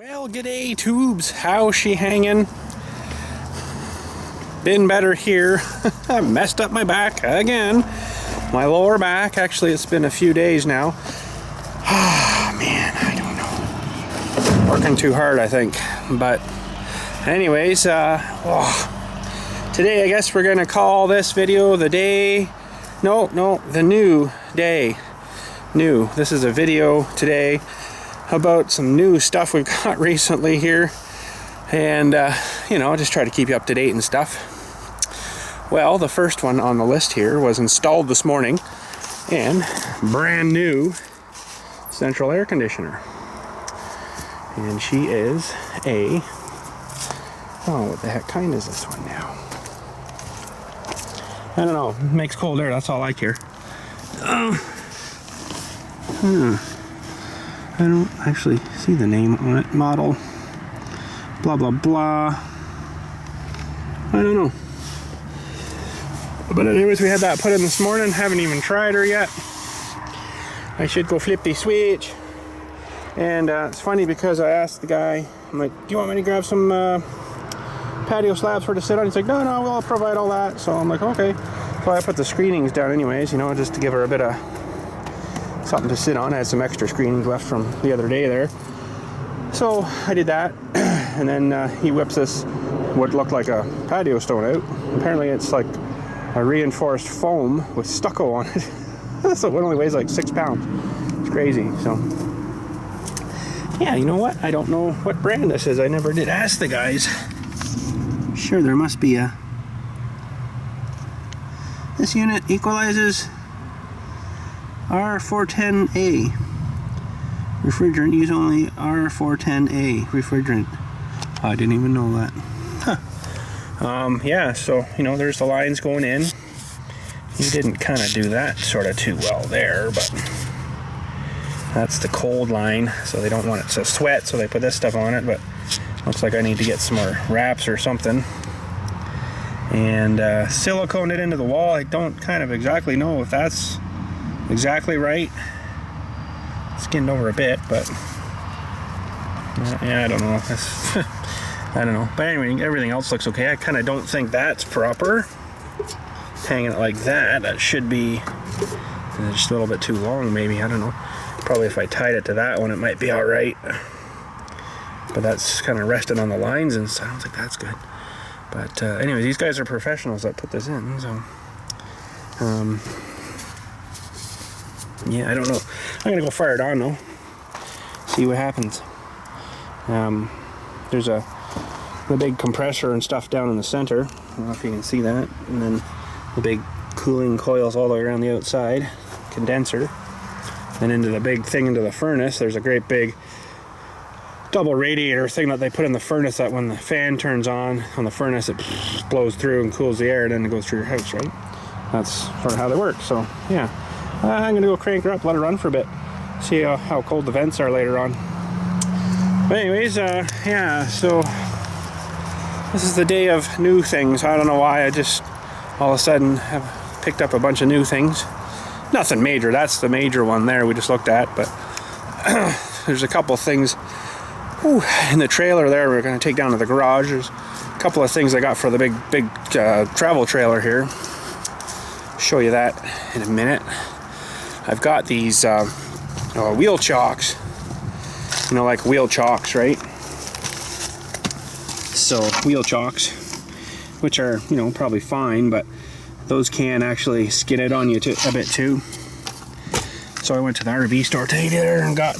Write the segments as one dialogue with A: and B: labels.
A: Well, g'day tubes, how's she hanging? Been better here. I messed up my back again. My lower back, actually it's been a few days now. Ah, man, I don't know. Working too hard, I think. But anyways, today I guess we're gonna call this video the day, the new day. This is a video today about some new stuff we've got recently here, and you know, just try to keep you up to date and stuff. Well, the first one on the list here was installed this morning, and brand new central air conditioner, and she is a, what the heck kind is this one now? I don't know, it makes cold air, that's all I care. I don't actually see the name on it. Model, blah blah blah. I don't know. But anyways, we had that put in this morning. Haven't even tried her yet. I should go flip the switch. And it's funny because I asked the guy, I'm like, do you want me to grab some patio slabs for her to sit on? He's like, no, we'll provide all that. So I'm like, okay. So I put the screenings down anyways, you know, just to give her a bit of something to sit on. I had some extra screenings left from the other day there. So I did that, and then he whips this, what looked like a patio stone out. Apparently it's like a reinforced foam with stucco on it. So it only weighs like 6 pounds. It's crazy. So yeah, you know what? I don't know what brand this is. I never did ask the guys. Sure, there must be a... This unit equalizes R410A. Refrigerant, use only R410A refrigerant. Oh, I didn't even know that. Huh. Yeah, so, you know, there's the lines going in. You didn't kind of do that sort of too well there, but that's the cold line, so they don't want it to sweat, so they put this stuff on it, but looks like I need to get some more wraps or something. And silicone it into the wall. I don't kind of exactly know if that's exactly right. Skinned over a bit, but yeah, I don't know. I don't know. But anyway, everything else looks okay. I kind of don't think that's proper. Hanging it like that, that should be just a little bit too long, maybe. I don't know. Probably if I tied it to that one, it might be all right. But that's kind of resting on the lines, and so I don't think that's good. But anyways, these guys are professionals that put this in, so yeah, I don't know. I'm gonna go fire it on though. See what happens. There's the big compressor and stuff down in the center. I don't know if you can see that. And then the big cooling coils all the way around the outside. Condenser. And into the big thing into the furnace. There's a great big double radiator thing that they put in the furnace that when the fan turns on the furnace, it blows through and cools the air, and then it goes through your house, right? That's sort of how they work. So yeah. I'm gonna go crank her up, let her run for a bit, see how cold the vents are later on. But anyways, yeah, so this is the day of new things. I don't know why, I just all of a sudden have picked up a bunch of new things. Nothing major, that's the major one there we just looked at, but there's a couple of things in the trailer there we're gonna take down to the garage. There's a couple of things I got for the big travel trailer here. Show you that in a minute. I've got these wheel chocks, you know, like wheel chocks, right? So wheel chocks, which are, you know, probably fine, but those can actually skin it on you a bit too. So I went to the RV store today and got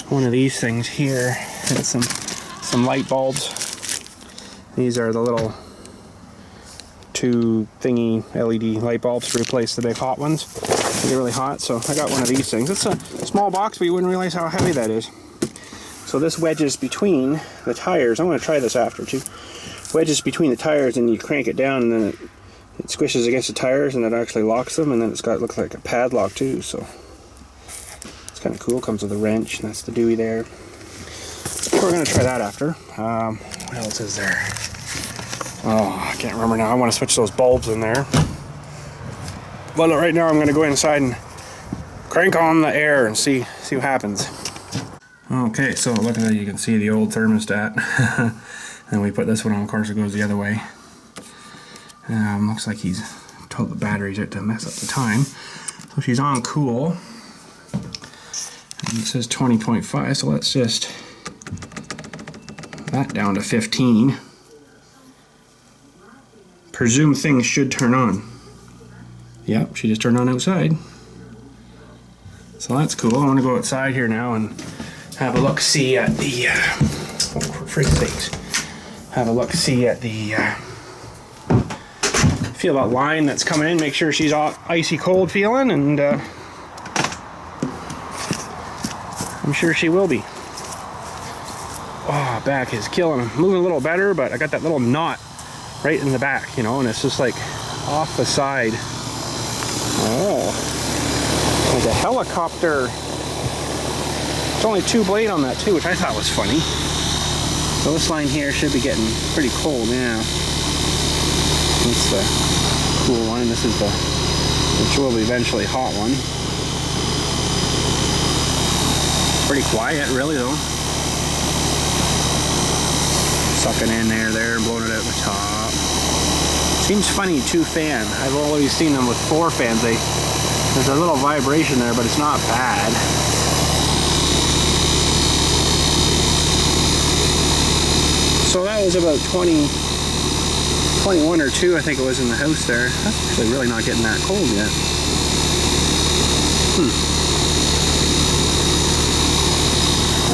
A: one of these things here, and some light bulbs. These are the little 2 thingy LED light bulbs to replace the big hot ones. They get really hot, so I got one of these things. It's a small box, but you wouldn't realize how heavy that is. So this wedges between the tires. I'm going to try this after too. Wedges between the tires, and you crank it down, and then it squishes against the tires, and it actually locks them, and then looks like a padlock too. So it's kind of cool. Comes with a wrench, and that's the Dewey there. So we're going to try that after. What else is there? Oh, I can't remember now. I want to switch those bulbs in there. But right now I'm going to go inside and crank on the air and see what happens. Okay, so look at that, you can see the old thermostat. And we put this one on, of course it goes the other way. Looks like he's told the batteries out to mess up the time. So she's on cool. And it says 20.5, so let's just that down to 15. Presume things should turn on. Yep, she just turned on outside. So that's cool. I want to go outside here now and have a look see at the oh, for freak's sakes. Have a look see at the feel that line that's coming in, make sure she's all icy cold feeling, and I'm sure she will be. Oh, back is killing. I'm moving a little better, but I got that little knot right in the back, you know, and it's just like off the side. Oh, like a helicopter. It's only 2 blade on that too, which I thought was funny. So this line here should be getting pretty cold now. That's the cool one, and this is the, which will be eventually hot one. Pretty quiet, really though. Sucking in there, blowing it out the top. Seems funny, 2 fan. I've always seen them with 4 fans. There's a little vibration there, but it's not bad. So that was about 21 or 2, I think it was in the house there. That's actually really not getting that cold yet.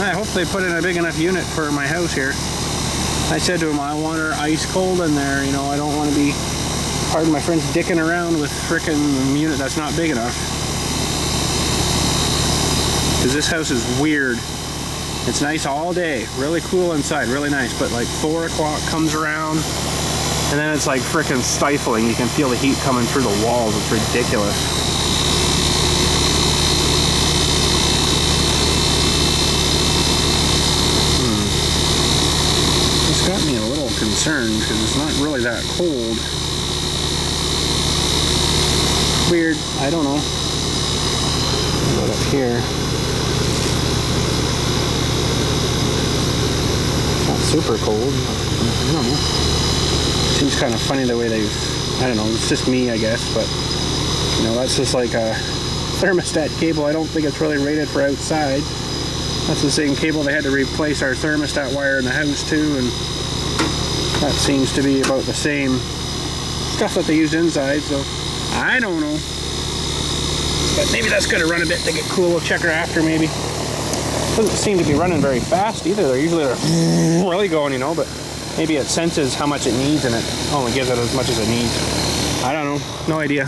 A: I hope they put in a big enough unit for my house here. I said to him, I want her ice cold in there, you know, I don't want to be, pardon my friends, dicking around with frickin' unit that's not big enough. Because this house is weird. It's nice all day, really cool inside, really nice, but like 4 o'clock comes around, and then it's like frickin' stifling. You can feel the heat coming through the walls. It's ridiculous. It's got me a little concerned because it's not really that cold. Weird, I don't know. Go up here. Super cold. I don't know. Seems kind of funny the way they've, I don't know, it's just me I guess, but you know, that's just like a thermostat cable. I don't think it's really rated for outside. That's the same cable they had to replace our thermostat wire in the house too, and that seems to be about the same stuff that they used inside, so I don't know. But maybe that's gonna run a bit to get cool. We'll check her after maybe. Doesn't seem to be running very fast either. They're usually really going, you know, but maybe it senses how much it needs and it only gives it as much as it needs. I don't know, no idea.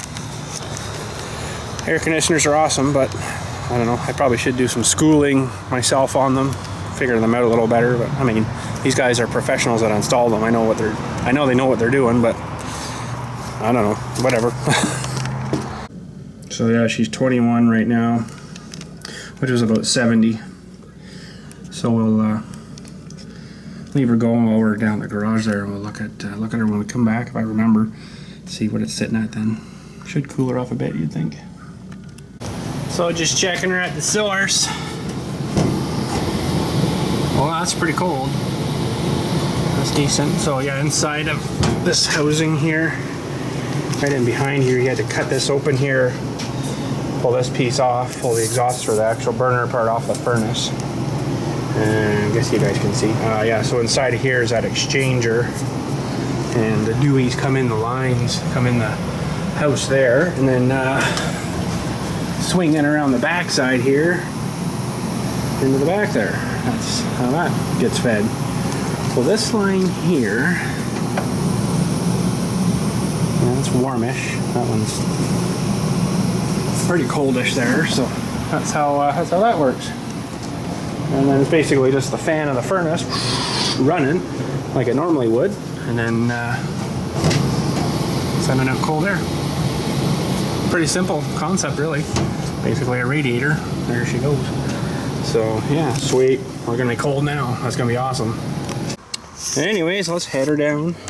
A: Air conditioners are awesome, but I don't know, I probably should do some schooling myself on them, figure them out a little better. But I mean, these guys are professionals that install them. I know they know what they're doing, but I don't know, whatever. So yeah, she's 21 right now, which is about 70. So we'll leave her going while we're down in the garage there, and we'll look at her when we come back, if I remember, see what it's sitting at then. Should cool her off a bit, you'd think. So just checking her at the source. Well, that's pretty cold. That's decent. So yeah, inside of this housing here, right in behind here, you had to cut this open here, pull this piece off, pull the exhaust for the actual burner part off the furnace. And I guess you guys can see. Yeah, so inside of here is that exchanger, and the dewies come in, the lines come in the house there, and then swing in around the back side here into the back there. That's how that gets fed. So this line here, yeah, it's warmish. That one's pretty coldish there, so that's how that works. And then it's basically just the fan of the furnace running like it normally would, and then sending out cold air. Pretty simple concept, really. Basically a radiator. There she goes. So yeah, sweet. We're gonna be cold now. That's gonna be awesome. Anyways, let's head her down to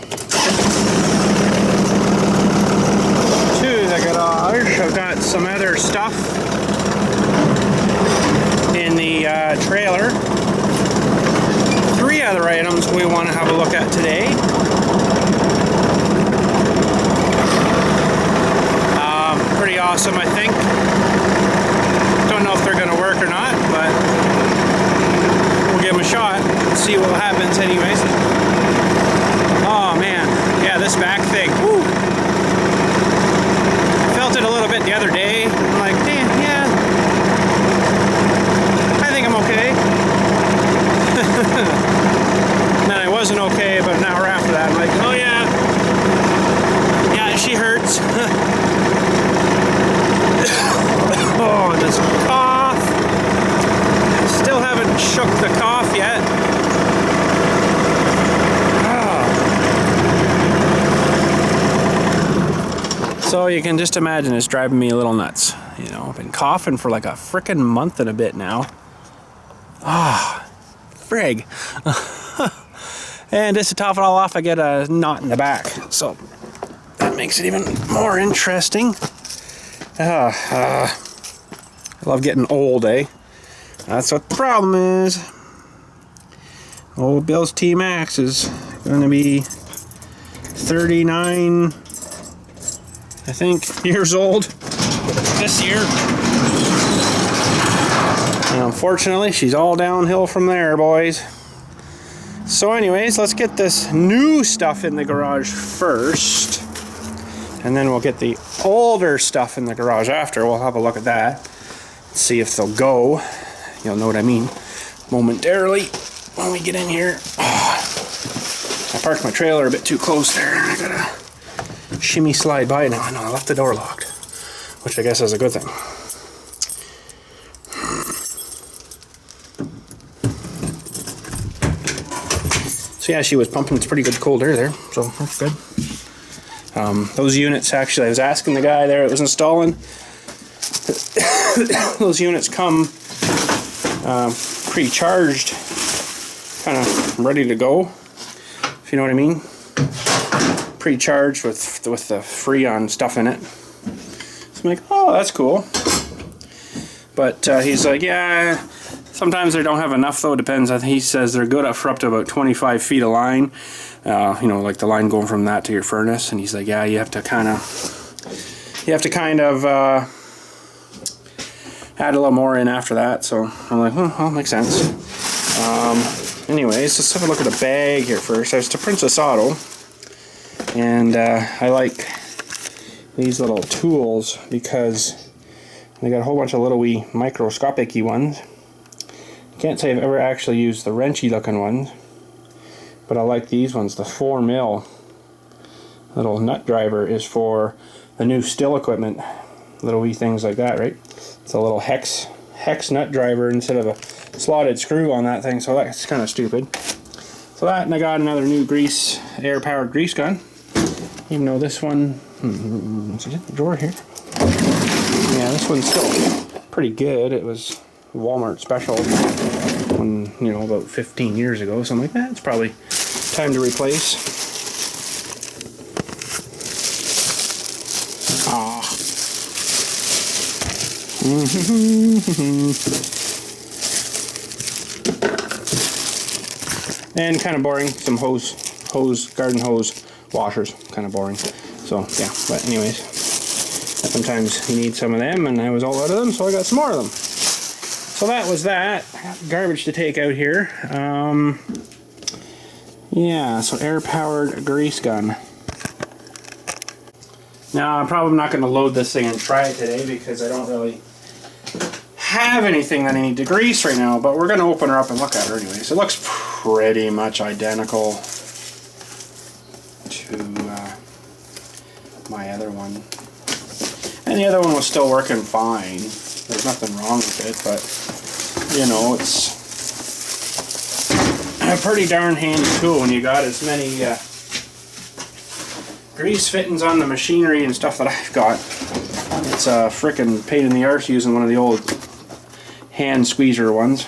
A: the garage. I've got some other stuff in the trailer. other items we want to have a look at today. Pretty awesome, I think. Don't know if they're going to work or not, but we'll give them a shot and see what happens anyways. Oh man, yeah, this back thing. Woo. Felt it a little bit the other day. I'm like, damn, yeah, I think I'm okay. And then I wasn't okay about an hour after that. I'm like, oh yeah, she hurts. Oh, this cough. Still haven't shook the cough yet. Oh. So you can just imagine it's driving me a little nuts. You know, I've been coughing for like a frickin' month and a bit now. Ah, frig. And just to top it all off, I get a knot in the back. So that makes it even more interesting. I love getting old, eh? That's what the problem is. Old BILLSTMAXX is going to be 39, I think, years old this year. And unfortunately, she's all downhill from there, boys. So anyways, let's get this new stuff in the garage first. And then we'll get the older stuff in the garage after. We'll have a look at that. See if they'll go. You'll know what I mean momentarily when we get in here. Oh, I parked my trailer a bit too close there. I gotta shimmy slide by now. I know I left the door locked, which I guess is a good thing. So yeah, she was pumping. It's pretty good cold air there, so that's good. Those units, actually, I was asking the guy there that was installing, those units come pre-charged, kind of ready to go, if you know what I mean. Pre-charged with the Freon stuff in it. So I'm like, oh, that's cool. But he's like, yeah, sometimes they don't have enough though. Depends. He says they're good for up to about 25 feet of line. You know, like the line going from that to your furnace. And he's like, yeah, you have to kind of add a little more in after that. So I'm like, well, makes sense. Anyways, let's have a look at the bag here first. I was to Princess Auto, and I like these little tools because they got a whole bunch of little wee microscopic-y ones. Can't say I've ever actually used the wrenchy looking ones, but I like these ones. The 4mm little nut driver is for the new still equipment, little wee things like that, right? It's a little hex nut driver instead of a slotted screw on that thing, so that's kind of stupid. So that, and I got another new air powered grease gun, even though this one, is it in the drawer here? Yeah, this one's still pretty good. It was Walmart special when, you know, about 15 years ago, so I'm like, it's probably time to replace. And kind of boring, some garden hose washers, kind of boring. So yeah, but anyways, sometimes you need some of them, and I was all out of them, so I got some more of them. So that was that. I got garbage to take out here. Yeah, so air-powered grease gun. Now, I'm probably not going to load this thing and try it today because I don't really have anything that I need to grease right now, but we're going to open her up and look at her anyways. It looks pretty much identical to my other one. And the other one was still working fine. There's nothing wrong with it, but, you know, it's a pretty darn handy tool when you got as many grease fittings on the machinery and stuff that I've got. It's a frickin' pain in the arse using one of the old hand squeezer ones.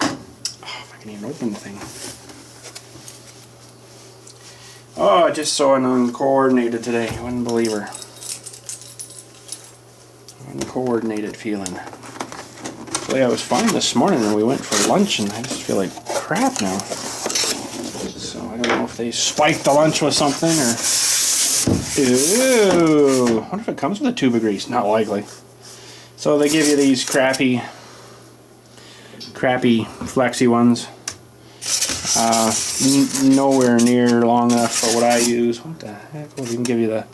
A: Oh, if I can even open the thing. Oh, just so uncoordinated today. I wouldn't believe her. Uncoordinated feeling. So yeah, I was fine this morning when we went for lunch, and I just feel like crap now. So I don't know if they spiked the lunch with something or... Ew! I wonder if it comes with a tube of grease. Not likely. So they give you these crappy flexi ones. Nowhere near long enough for what I use. What the heck? We'll even give you the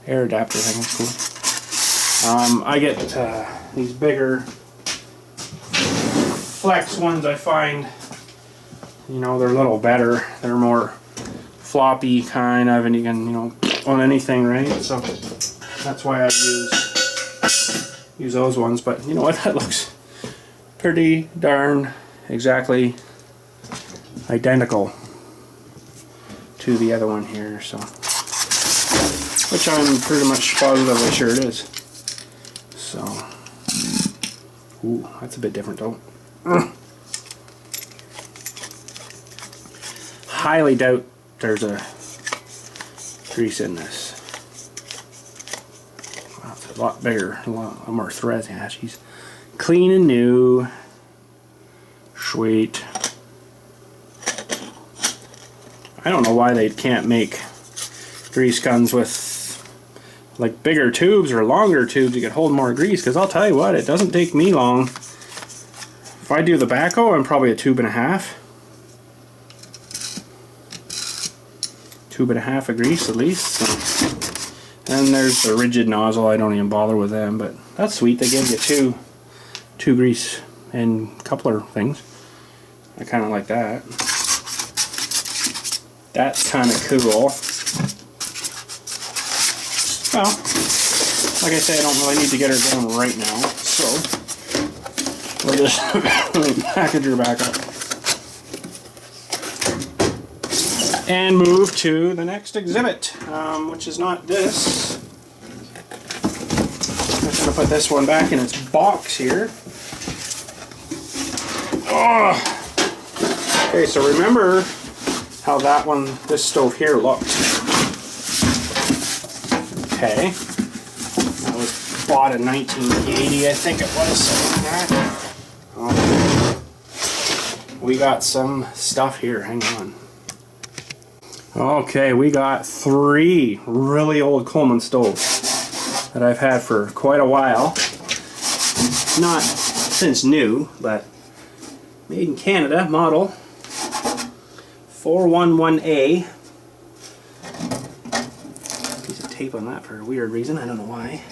A: air adapter thing. That's cool. I get these bigger flex ones. I find, you know, they're a little better. They're more floppy kind of, and you can, you know, on anything, right? So that's why I use those ones. But you know what? That looks pretty darn exactly identical to the other one here, so, which I'm pretty much positively sure it is. So, ooh, that's a bit different though. Highly doubt there's a grease in this. Wow, it's a lot bigger, a lot more threads. Yeah, she's clean and new. Sweet. I don't know why they can't make grease guns with like bigger tubes or longer tubes. You could hold more grease, because I'll tell you what, it doesn't take me long. If I do the backhoe, I'm probably a tube and a half. Tube and a half of grease at least. So. And there's the rigid nozzle. I don't even bother with them, but that's sweet. They give you two grease and coupler things. I kind of like that. That's kind of cool. Well, like I say, I don't really need to get her going right now, so we'll just package her back up and move to the next exhibit, which is not this. I'm just going to put this one back in its box here. Oh. Okay, so remember how this stove here looked. Okay, that was bought in 1980, I think it was, something like that. We got some stuff here, hang on. Okay, we got 3 really old Coleman stoves that I've had for quite a while. Not since new, but made in Canada, model 411A. Piece of tape on that for a weird reason, I don't know why.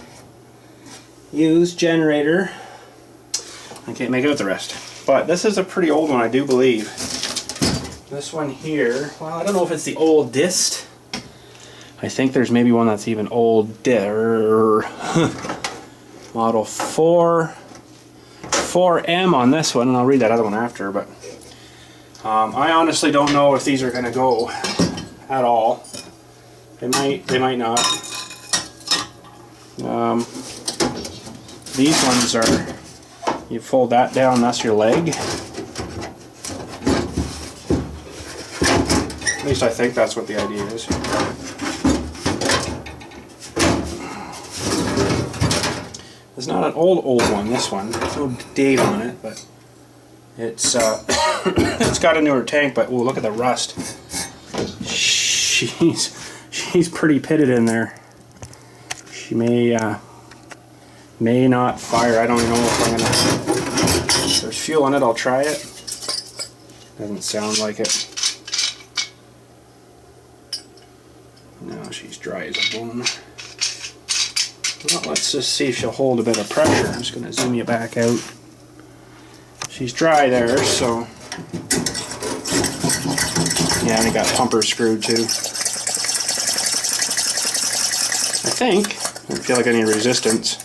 A: Used generator. I can't make out the rest. But this is a pretty old one, I do believe. This one here, well, I don't know if it's the oldest. I think there's maybe one that's even older. Model 4M on this one, and I'll read that other one after, but I honestly don't know if these are going to go at all. They might not. These ones are, you fold that down, that's your leg. At least I think that's what the idea is. It's not an old one, this one. There's no date on it, but it's it's got a newer tank, but ooh, look at the rust. She's pretty pitted in there. She may not fire. I don't even know if I'm gonna. If there's fuel in it, I'll try it. Doesn't sound like it. No, she's dry as a bone. Well, let's just see if she'll hold a bit of pressure. I'm just going to zoom you back out. She's dry there, so... Yeah, and I got pumper screwed too. I think. I don't feel like any resistance.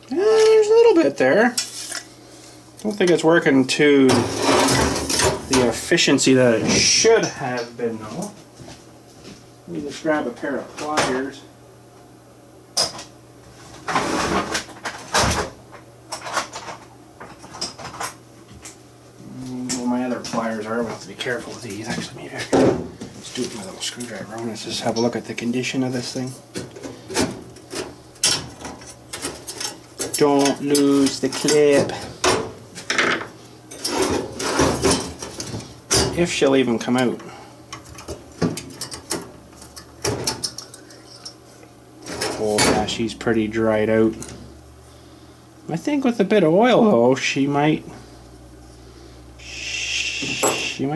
A: Yeah, there's a little bit there. Don't think it's working to the efficiency that it should have been, though. Let me just grab a pair of pliers. Well, my other pliers are. We'll have to be careful with these. Actually, maybe I can just do it with my little screwdriver. Let's just have a look at the condition of this thing. Don't lose the clip. if she'll even come out. Oh yeah, she's pretty dried out. I think with a bit of oil though, she might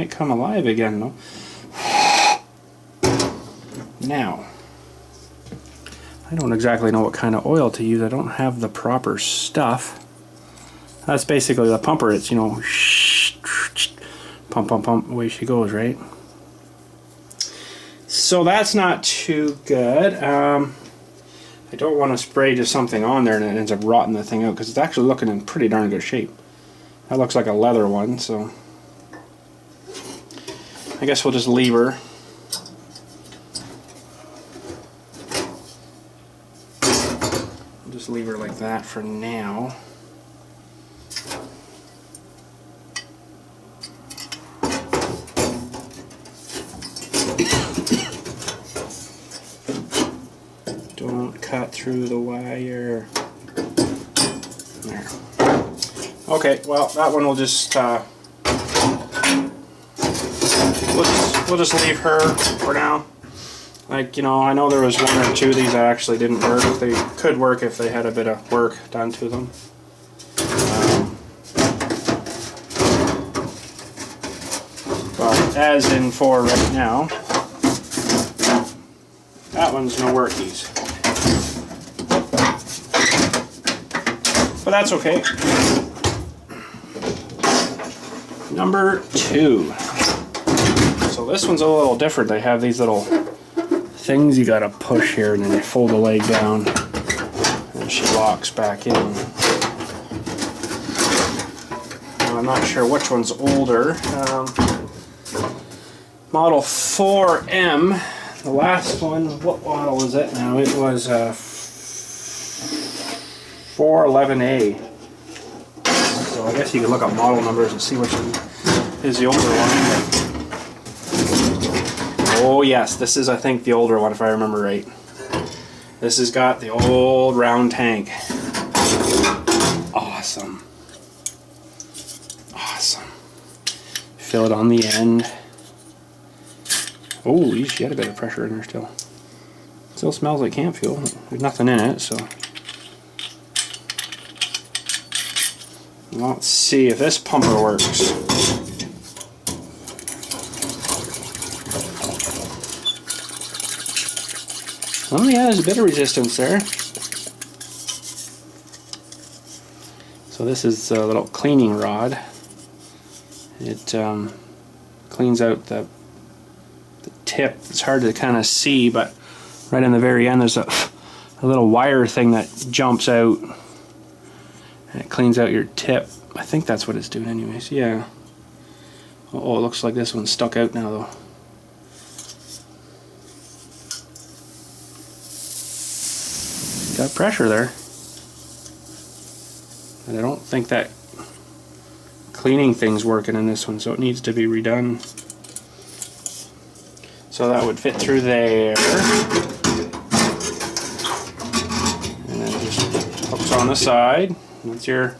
A: come alive again though. Now, I don't exactly know what kind of oil to use. I don't have the proper stuff. That's basically the pumper. It's, you know, pump, pump, pump, away she goes, right? So that's not too good. I don't want to spray just something on there and it ends up rotting the thing out, because it's actually looking in pretty darn good shape. That looks like a leather one, so I guess we'll just leave her. We'll just leave her like that for now. Don't cut through the wire. There. Okay, well that one will just we'll just leave her for now. Like, you know, I know there was one or two of these that actually didn't work. They could work if they had a bit of work done to them. But as in for right now, that one's no workies. But that's okay. Number 2. So this one's a little different. They have these little things you gotta push here, and then you fold the leg down and she locks back in. Now, I'm not sure which one's older. Model 4M. The last one, what model was it now? It was 411A. So I guess you can look up model numbers and see which one is the older one. Oh yes, this is, I think, the older one if I remember right. This has got the old round tank. Awesome. Awesome. Fill it on the end. Oh, she had a bit of pressure in there still. Still smells like camp fuel. There's nothing in it, so. Let's see if this pumper works. Oh yeah, there's a bit of resistance there. So this is a little cleaning rod. It cleans out the tip. It's hard to kind of see, but right in the very end there's a little wire thing that jumps out. And it cleans out your tip. I think that's what it's doing anyways, yeah. Oh, it looks like this one's stuck out now though. Got pressure there. And I don't think that cleaning thing's working in this one, so it needs to be redone. So that would fit through there. And then just hooks on the side. That's your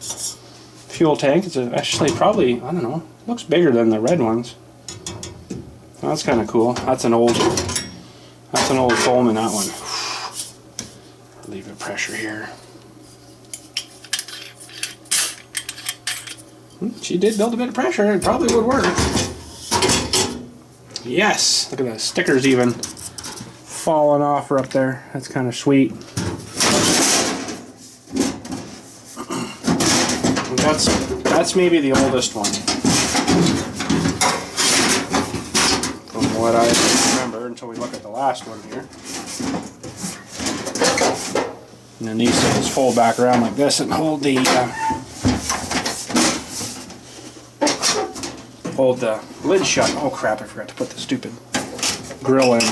A: fuel tank. It's actually probably, I don't know, looks bigger than the red ones. Well, that's kind of cool. That's an old foam in that one. Leave it pressure here. She did build a bit of pressure. It probably would work. Yes! Look at the stickers even falling off her up there. That's kind of sweet. That's maybe the oldest one. From what I remember, until we look at the last one here. And then these things fold back around like this and hold the lid shut. Oh crap, I forgot to put the stupid grill in.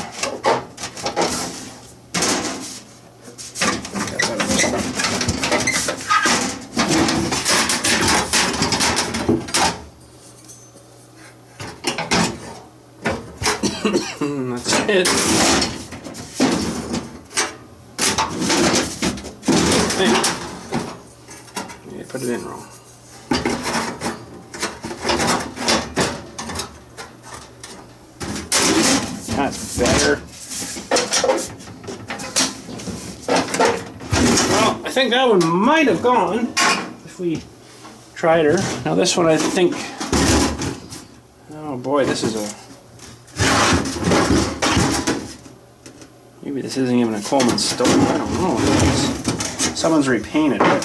A: That's it. Yeah, put it in wrong. That's better. Well, I think that one might have gone if we tried her. Now this one I think, oh boy, this is a, maybe this isn't even a Coleman stove, I don't know. Someone's repainted it.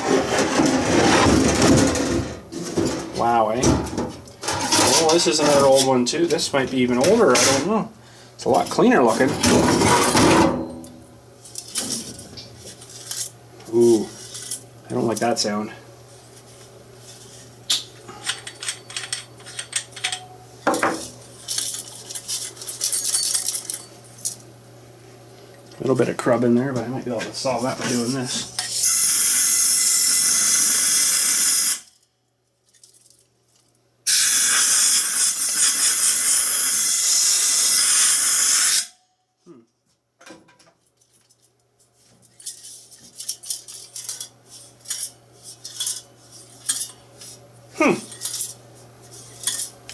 A: Wow, eh? Oh, this is another old one too. This might be even older, I don't know. It's a lot cleaner looking. Ooh, I don't like that sound. A little bit of crud in there, but I might be able to solve that by doing this.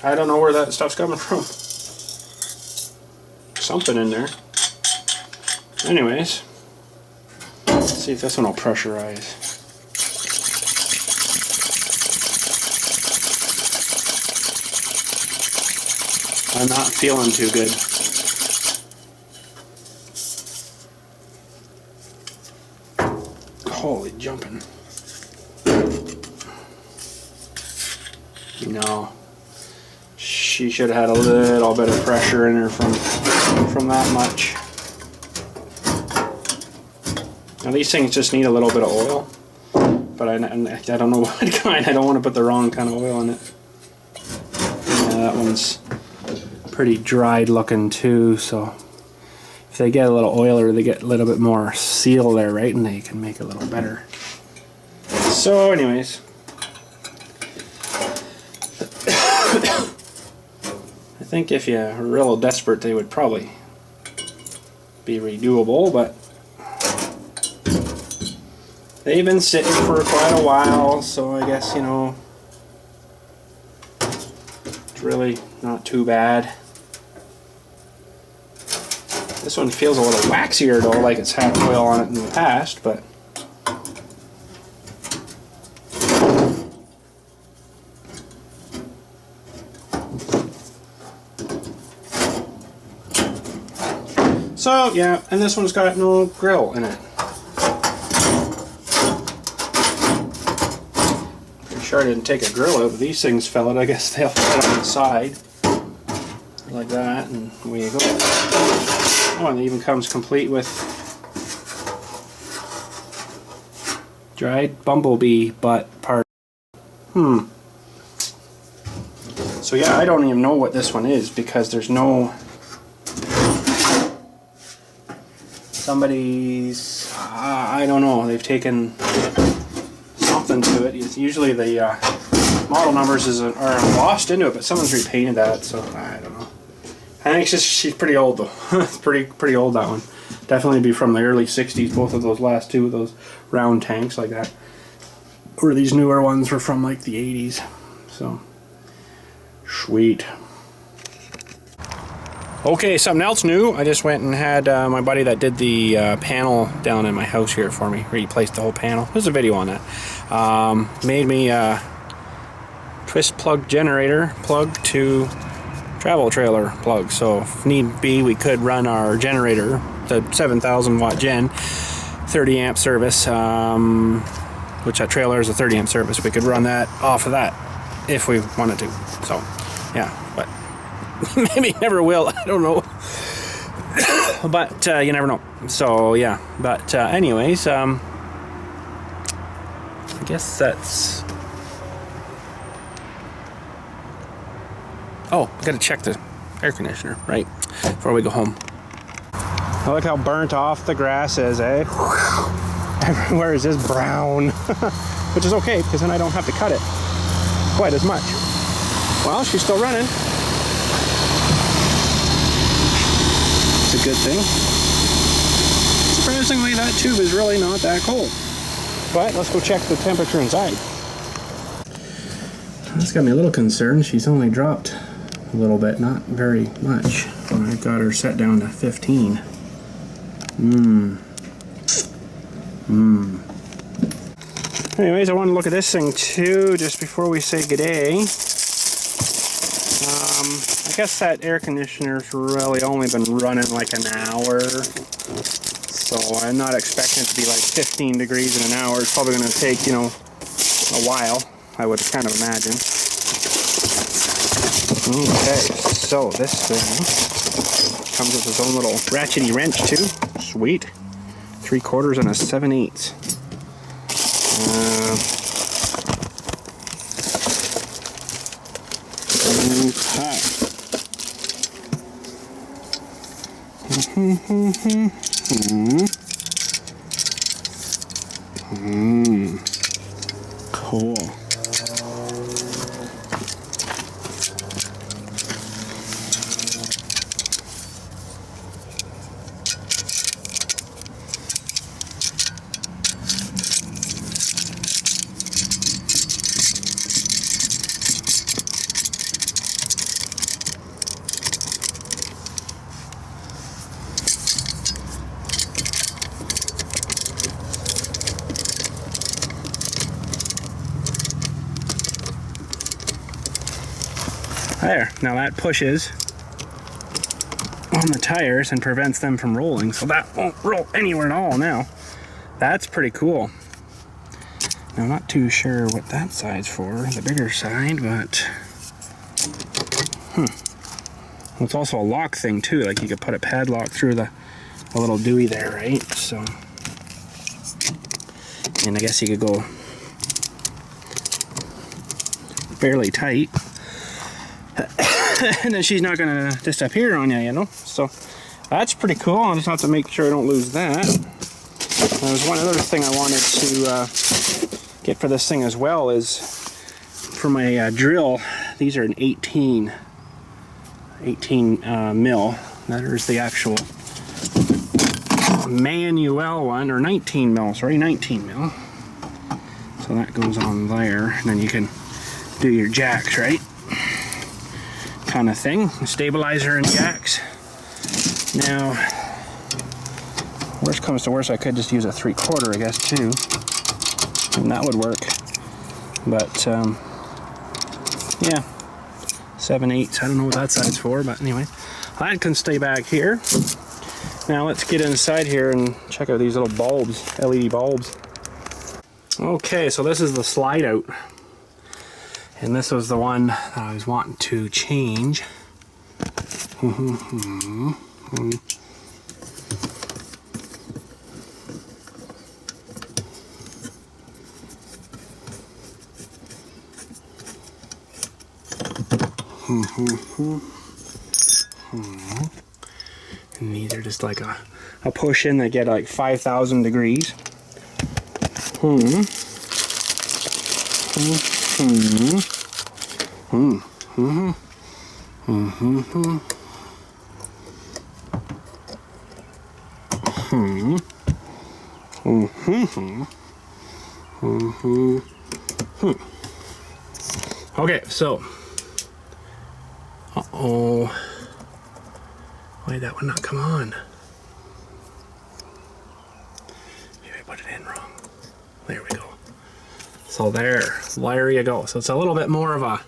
A: I don't know where that stuff's coming from. Something in there. Anyways, let's see if this one will pressurize. I'm not feeling too good. Holy jumping. No. She should have had a little bit of pressure in her from that much. Now these things just need a little bit of oil, but I don't know what kind. I don't want to put the wrong kind of oil in it. Yeah, that one's pretty dried looking too, so if they get a little oiler, they get a little bit more seal there, right? And they can make it a little better. So anyways, I think if you're real desperate, they would probably be redoable, but they've been sitting for quite a while, so I guess, you know, it's really not too bad. This one feels a little waxier though, like it's had oil on it in the past, but so yeah, and this one's got no grill in it. Pretty sure I didn't take a grill out, but these things fell out. I guess they'll fit on the side like that, and away you go. Oh, and it even comes complete with dried bumblebee butt part. So yeah, I don't even know what this one is because there's no... Somebody's... I don't know, they've taken something to it. It's usually the model numbers are embossed into it, but someone's repainted that, so I don't know. I think she's pretty old though. It's pretty old, that one. Definitely be from the early 60s, both of those last two of those round tanks like that. Or these newer ones were from like the 80s. So, sweet. Okay, something else new. I just went and had my buddy that did the panel down in my house here for me. Replaced the whole panel. There's a video on that. Made me a twist plug generator plug to travel trailer plug, so if need be we could run our generator, the 7,000 watt gen, 30 amp service, which that trailer is a 30 amp service. We could run that off of that if we wanted to. So yeah, but maybe never will, I don't know. But you never know. So yeah, but anyways, I guess that's... Oh, I gotta check the air conditioner, right, before we go home. Now look how burnt off the grass is, eh? Everywhere is just brown. Which is okay, because then I don't have to cut it quite as much. Well, she's still running. It's a good thing. Surprisingly, that tube is really not that cold. But let's go check the temperature inside. That's got me a little concerned. She's only dropped a little bit, not very much. I got her set down to 15. Anyways, I want to look at this thing too just before we say g'day. I guess that air conditioner's really only been running like an hour, so I'm not expecting it to be like 15 degrees in an hour. It's probably going to take, you know, a while, I would kind of imagine. Okay, so this thing comes with its own little ratchety wrench too. Sweet. 3/4 and a 7/8. Cool. There, now that pushes on the tires and prevents them from rolling, so that won't roll anywhere at all now. That's pretty cool. Now I'm not too sure what that side's for, the bigger side, but well, it's also a lock thing too, like you could put a padlock through the little dewey there, right? So, and I guess you could go fairly tight. And then she's not gonna disappear on you, you know? So that's pretty cool. I'll just have to make sure I don't lose that. There's one other thing I wanted to get for this thing as well is for my drill. These are an 18 mil. There's the actual manual one, or 19 mil, sorry, 19 mil. So that goes on there, and then you can do your jacks, right? Kind of thing, stabilizer and jacks. Now, worst comes to worst, I could just use a 3/4, I guess, too, and that would work. But yeah, 7/8. I don't know what that side's for, but anyway, that can stay back here. Now let's get inside here and check out these little bulbs, LED bulbs. Okay, so this is the slide out. And this was the one that I was wanting to change. And these are just like a push in, they get like 5,000 degrees. Okay, so why did that one not come on? Maybe I put it in wrong. There we go. So there you go. So it's a little bit more of a,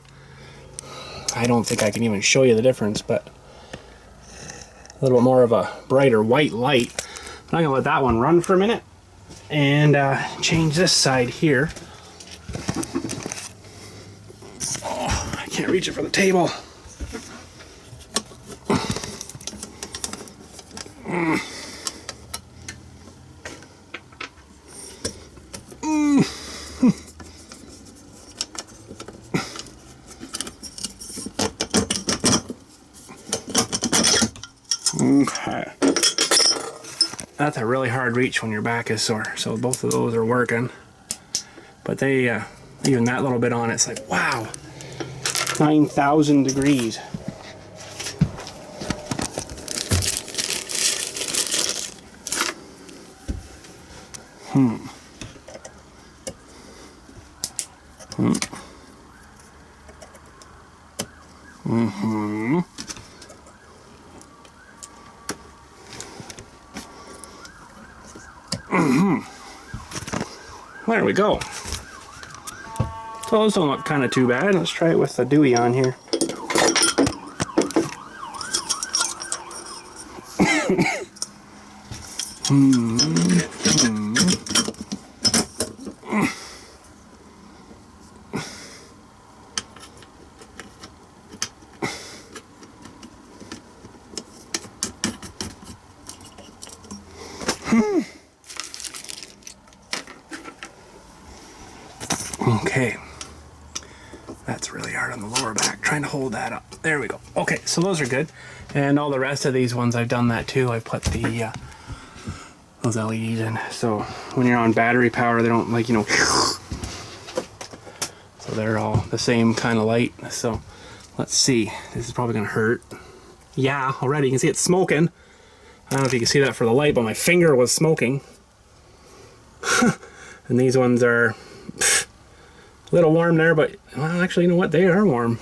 A: I don't think I can even show you the difference, but a little bit more of a brighter white light. I'm gonna let that one run for a minute and change this side here. Oh, I can't reach it for the table. Okay. That's a really hard reach when your back is sore, so both of those are working. But they, even that little bit on it's like, wow, 9,000 degrees. There we go. So those don't look kind of too bad. Let's try it with the dewy on here. Okay, that's really hard on the lower back, trying to hold that up. There we go. Okay, so those are good. And all the rest of these ones, I've done that too. I put the those LEDs in. So when you're on battery power, they don't, like, you know, so they're all the same kind of light. So let's see. This is probably gonna hurt. Yeah, already you can see it's smoking. I don't know if you can see that for the light, but my finger was smoking. And these ones are a little warm there, but well, actually, you know what? They are warm.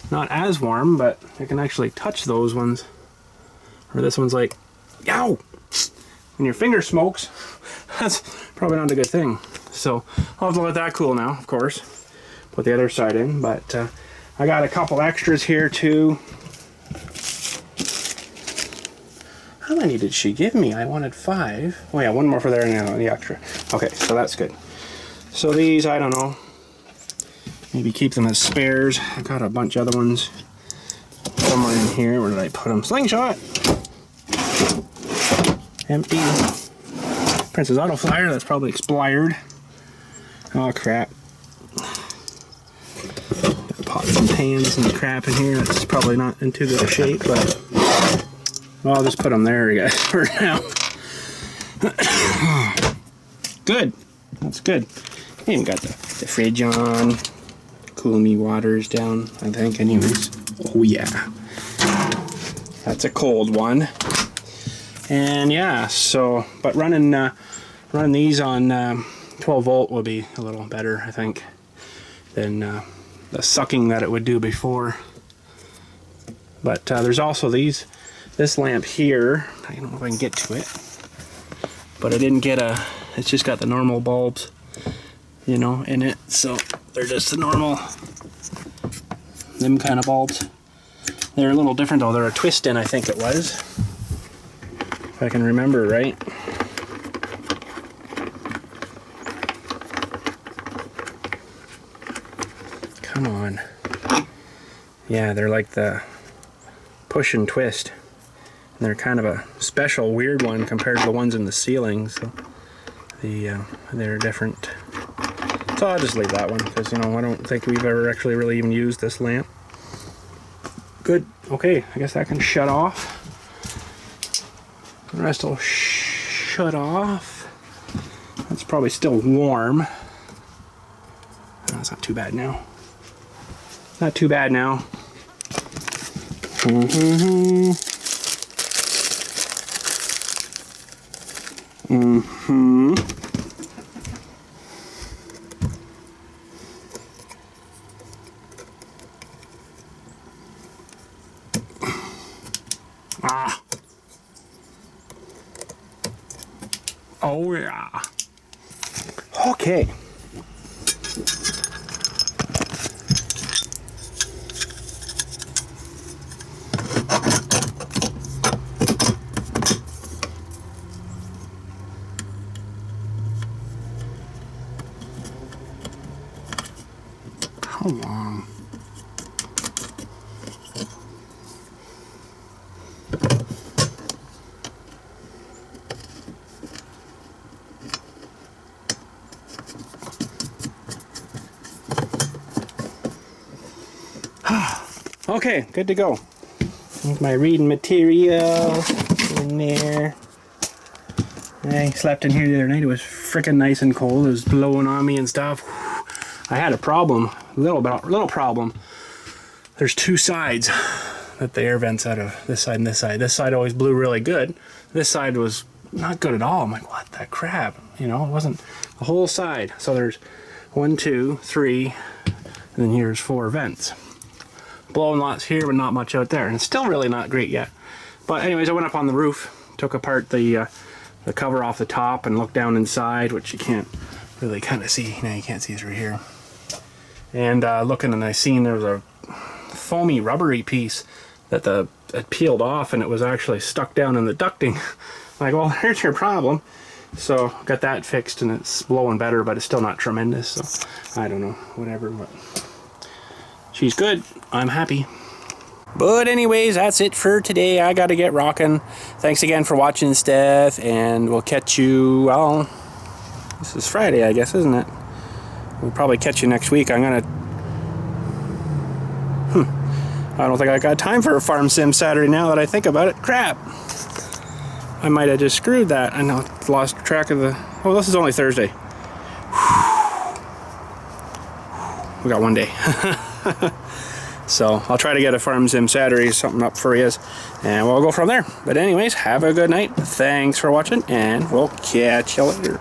A: Not as warm, but I can actually touch those ones. Or this one's like, yow! When your finger smokes, that's probably not a good thing. So I'll have to let that cool now, of course. Put the other side in, but I got a couple extras here too. How many did she give me? I wanted 5. Oh yeah, one more for there and the extra. Okay, so that's good. So these, I don't know. Maybe keep them as spares. I got a bunch of other ones somewhere in here. Where did I put them? Slingshot! Empty. Princess Auto Flyer, that's probably expired. Oh crap. Got pots and pans and crap in here. That's probably not in too good a shape, but well, I'll just put them there, guys, for now. Good. That's good. I even got the fridge on. Cool me waters down, I think, anyways. Oh yeah. That's a cold one. And yeah, so, but running these on 12 volt will be a little better, I think, than the sucking that it would do before. But there's also this lamp here. I don't know if I can get to it, but I didn't get it's just got the normal bulbs, you know, in it. So they're just the normal, them kind of bulbs. They're a little different though. They're a twist in, I think it was, if I can remember right. Come on. Yeah, they're like the push and twist. And they're kind of a special, weird one compared to the ones in the ceiling. So they're different. So I'll just leave that one because, you know, I don't think we've ever actually really even used this lamp. Good. Okay, I guess that can shut off. The rest will shut off. That's probably still warm. That's not too bad now. Not too bad now. Ah. Oh yeah. Okay. How long? Okay, good to go. There's my reading material in there. I slept in here the other night. It was freaking nice and cold. It was blowing on me and stuff. I had a problem, little problem. There's two sides that the air vents out of, this side and this side. This side always blew really good. This side was not good at all. I'm like, what the crap? You know, it wasn't the whole side. So there's 1, 2, 3, and then here's 4 vents. Blowing lots here, but not much out there. And it's still really not great yet. But anyways, I went up on the roof, took apart the cover off the top and looked down inside, which you can't really kind of see. Now you can't see through here. And looking, and I seen there was a foamy rubbery piece that it peeled off, and it was actually stuck down in the ducting. Like, well, here's your problem. So got that fixed, and it's blowing better, but it's still not tremendous. So I don't know, whatever. But she's good. I'm happy. But anyways, that's it for today. I gotta get rocking. Thanks again for watching, Steph, and we'll catch you, well, this is Friday, I guess, isn't it? We'll probably catch you next week. I'm gonna... I don't think I got time for a farm sim Saturday now that I think about it. Crap! I might have just screwed that. I know, lost track of the... Oh, this is only Thursday. We got one day. So I'll try to get a farm sim Saturday, something up for you, and we'll go from there. But anyways, have a good night. Thanks for watching, and we'll catch you later.